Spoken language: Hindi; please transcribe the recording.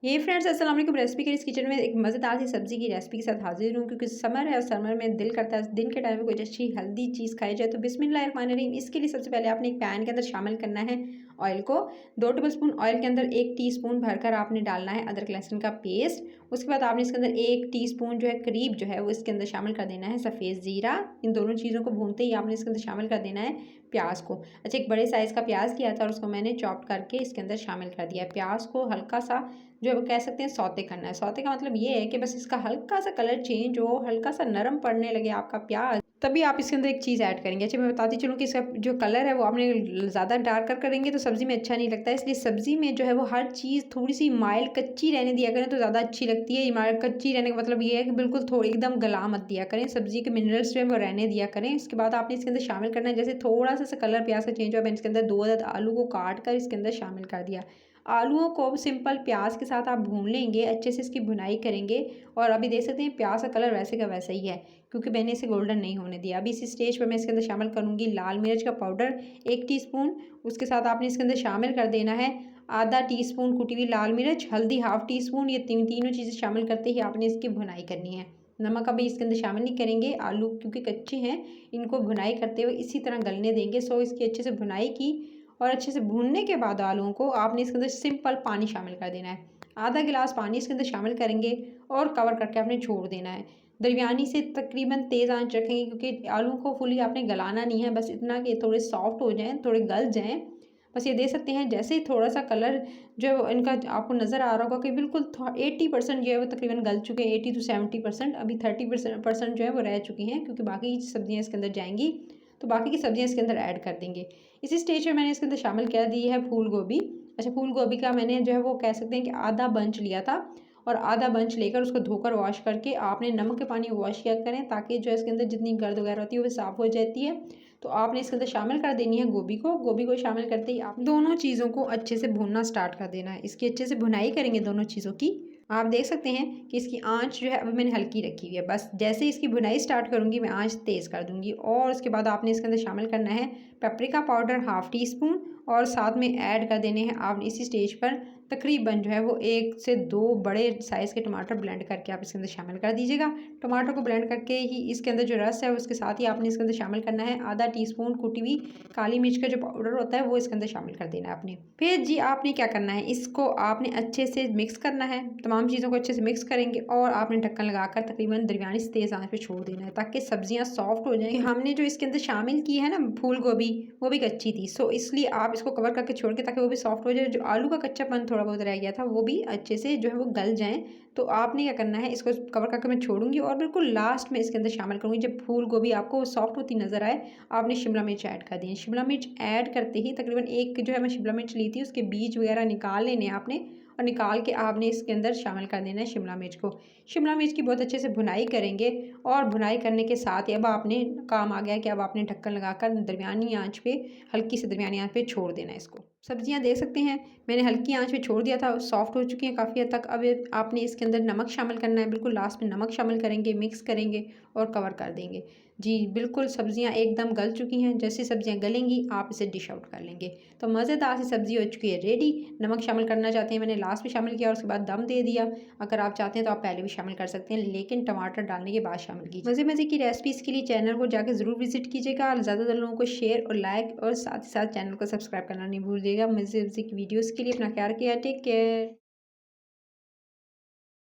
ये फ्रेंड्स अस्सलाम वालेकुम। रेसिपी के इस किचन में एक मज़ेदार सी सब्ज़ी की रेसिपी के साथ हाजिर हूँ, क्योंकि समर है और समर में दिल करता है दिन के टाइम में कोई अच्छी हेल्दी चीज़ खाई जाए। तो बिस्मिल्लाहिर्रहमानिर्रहीम। इसके लिए सबसे पहले आपने एक पैन के अंदर शामिल करना है ऑयल को। 2 टेबलस्पून ऑयल के अंदर 1 टीस्पून भरकर आपने डालना है अदरक लहसुन का पेस्ट। उसके बाद आपने इसके अंदर 1 टीस्पून जो है करीब जो है वो इसके अंदर शामिल कर देना है सफ़ेद ज़ीरा। इन दोनों चीज़ों को भूनते ही आपने इसके अंदर शामिल कर देना है प्याज को। अच्छा, एक बड़े साइज़ का प्याज लिया था और उसको मैंने चॉप करके इसके अंदर शामिल कर दिया। प्याज को हल्का सा जो है वो कह सकते हैं सौते करना है। सौते का मतलब ये है कि बस इसका हल्का सा कलर चेंज हो, हल्का सा नरम पड़ने लगे आपका प्याज, तभी आप इसके अंदर एक चीज़ ऐड करेंगे। अच्छा, मैं बताती चलूँ कि इसका जो कलर है वो आपने ज़्यादा डार्कर करेंगे तो सब्ज़ी में अच्छा नहीं लगता है। इसलिए सब्ज़ी में जो है वो हर चीज़ थोड़ी-सी माइल्ड कच्ची रहने दिया करें तो ज़्यादा अच्छी लगती है। ये माइल्ड कच्ची रहने का मतलब ये है कि बिल्कुल थोड़ी एकदम गला मत दिया करें। सब्ज़ी के मिनरल्स जो है वो रहने दिया करें। इसके बाद आपने इसके अंदर शामिल करना है, जैसे थोड़ा-सा कलर प्याज़ का चेंज हुआ, मैंने इसके अंदर 2 अदद आलू को काट कर इसके अंदर शामिल कर दिया। आलूओं को सिंपल प्याज के साथ आप भून लेंगे, अच्छे से इसकी भुनाई करेंगे। और अभी देख सकते हैं प्याज का कलर वैसे का वैसा ही है, क्योंकि मैंने इसे गोल्डन नहीं होने दिया। अभी इसी स्टेज पर मैं इसके अंदर शामिल करूँगी लाल मिर्च का पाउडर 1 टीस्पून। उसके साथ आपने इसके अंदर शामिल कर देना है आधा टीस्पून कुटी हुई लाल मिर्च, हल्दी हाफ टीस्पून। ये तीनों चीज़ें शामिल करते ही आपने इसकी भुनाई करनी है। नमक अभी इसके अंदर शामिल नहीं करेंगे, आलू क्योंकि कच्चे हैं, इनको भुनाई करते हुए इसी तरह गलने देंगे। सो इसकी अच्छे से भुनाई की और अच्छे से भूनने के बाद आलूओं को आपने इसके अंदर सिंपल पानी शामिल कर देना है। आधा गिलास पानी इसके अंदर शामिल करेंगे और कवर करके आपने छोड़ देना है। दरमियानी से तकरीबन तेज़ आंच रखेंगे, क्योंकि आलू को फुली आपने गलाना नहीं है, बस इतना कि थोड़े सॉफ्ट हो जाएँ, थोड़े गल जाएँ। बस ये देख सकते हैं जैसे ही थोड़ा-सा कलर जो है वो इनका आपको नज़र आ रहा होगा कि बिल्कुल 80% जो है वो तकरीबन गल चुके हैं, 80 टू 70%। अभी 30% जो है वो रह चुकी हैं, क्योंकि बाकी की सब्ज़ियाँ इसके अंदर जाएँगी, तो बाकी की सब्ज़ियाँ इसके अंदर ऐड कर देंगे। इसी स्टेज पे मैंने इसके अंदर शामिल कर दी है फूल गोभी। अच्छा, फूल गोभी का मैंने जो है वो कह सकते हैं कि आधा बंच लिया था, और आधा बंच लेकर उसको धोकर वॉश करके आपने नमक के पानी वॉश किया करें, ताकि जो है इसके अंदर जितनी गर्द वगैरह होती है वो साफ़ हो जाती है। तो आपने इसके अंदर शामिल कर देनी है गोभी को। गोभी को शामिल करते ही आप दोनों चीज़ों को अच्छे से भूनना स्टार्ट कर देना है। इसकी अच्छे से भुनाई करेंगे दोनों चीज़ों की। आप देख सकते हैं कि इसकी आँच जो है अभी मैंने हल्की रखी हुई है। बस जैसे ही इसकी भुनाई स्टार्ट करूँगी मैं आँच तेज़ कर दूँगी। और उसके बाद आपने इसके अंदर शामिल करना है paprika powder half tea spoon, और साथ में ऐड कर देने हैं आप इसी स्टेज पर तकरीबन जो है वो 1 से 2 बड़े साइज़ के टमाटर ब्लेंड करके आप इसके अंदर शामिल कर दीजिएगा। टमाटर को ब्लेंड करके ही इसके अंदर जो रस है उसके साथ ही आपने इसके अंदर शामिल करना है आधा टीस्पून कुटी हुई काली मिर्च का जो पाउडर होता है वो इसके अंदर शामिल कर देना है आपने। फिर जी आपने क्या करना है, इसको आपने अच्छे से मिक्स करना है, तमाम चीज़ों को अच्छे से मिक्स करेंगे और आपने ढक्कन लगाकर तकरीबन दरमियानी से तेज़ आंच पे छोड़ देना है, ताकि सब्जियां सॉफ्ट हो जाएँ। हमने जो इसके अंदर शामिल की है ना फूल गोभी, वो भी कच्ची थी, सो इसलिए आप इसको कवर करके छोड़ के, ताकि वो भी सॉफ्ट हो जाए। जो आलू का कच्चापन थोड़ा बहुत रह गया था वो भी अच्छे से जो है वो गल जाएँ। तो आपने क्या करना है, इसको कवर करके मैं छोड़ूंगी और बिल्कुल लास्ट में इसके अंदर शामिल करूँगी। जब फूल गोभी आपको सॉफ्ट होती नज़र आए, आपने शिमला मिर्च ऐड कर दी है। शिमला मिर्च ऐड करते ही तकरीबन एक जो है मैं शिमला मिर्च ली थी, उसके बीज वगैरह निकाल लेने हैं आपने, और निकाल के आपने इसके अंदर शामिल कर देना है शिमला मिर्च को। शिमला मिर्च की बहुत अच्छे से भुनाई करेंगे, और भुनाई करने के साथ ही अब आपने काम आ गया है कि अब आपने ढक्कन लगाकर दरमियानी आंच पे, हल्की से दरमियानी आंच पे छोड़ देना है इसको। सब्जियां देख सकते हैं मैंने हल्की आंच पे छोड़ दिया था, सॉफ्ट हो चुकी हैं काफ़ी हद तक। अब आपने इसके अंदर नमक शामिल करना है, बिल्कुल लास्ट में नमक शामिल करेंगे, मिक्स करेंगे और कवर कर देंगे। जी बिल्कुल, सब्जियां एकदम गल चुकी हैं। जैसे सब्जियां गलेंगी आप इसे डिश आउट कर लेंगे। तो मज़ेदार सी सब्ज़ी हो चुकी है रेडी। नमक शामिल करना चाहते हैं, मैंने लास्ट में शामिल किया और उसके बाद दम दे दिया। अगर आप चाहते हैं तो आप पहले भी शामिल कर सकते हैं, लेकिन टमाटर डालने के बाद शामिल कीजिए। मज़े मज़े की रेसिपीज़ के लिए चैनल को जाकर ज़रूर विजिट कीजिएगा, और ज़्यादातर लोगों को शेयर और लाइक, और साथ ही साथ चैनल को सब्सक्राइब करना नहीं भूलिएगा। मज़े मज़े की वीडियोज़ के लिए अपना ख्याल रखिएगा। Take care.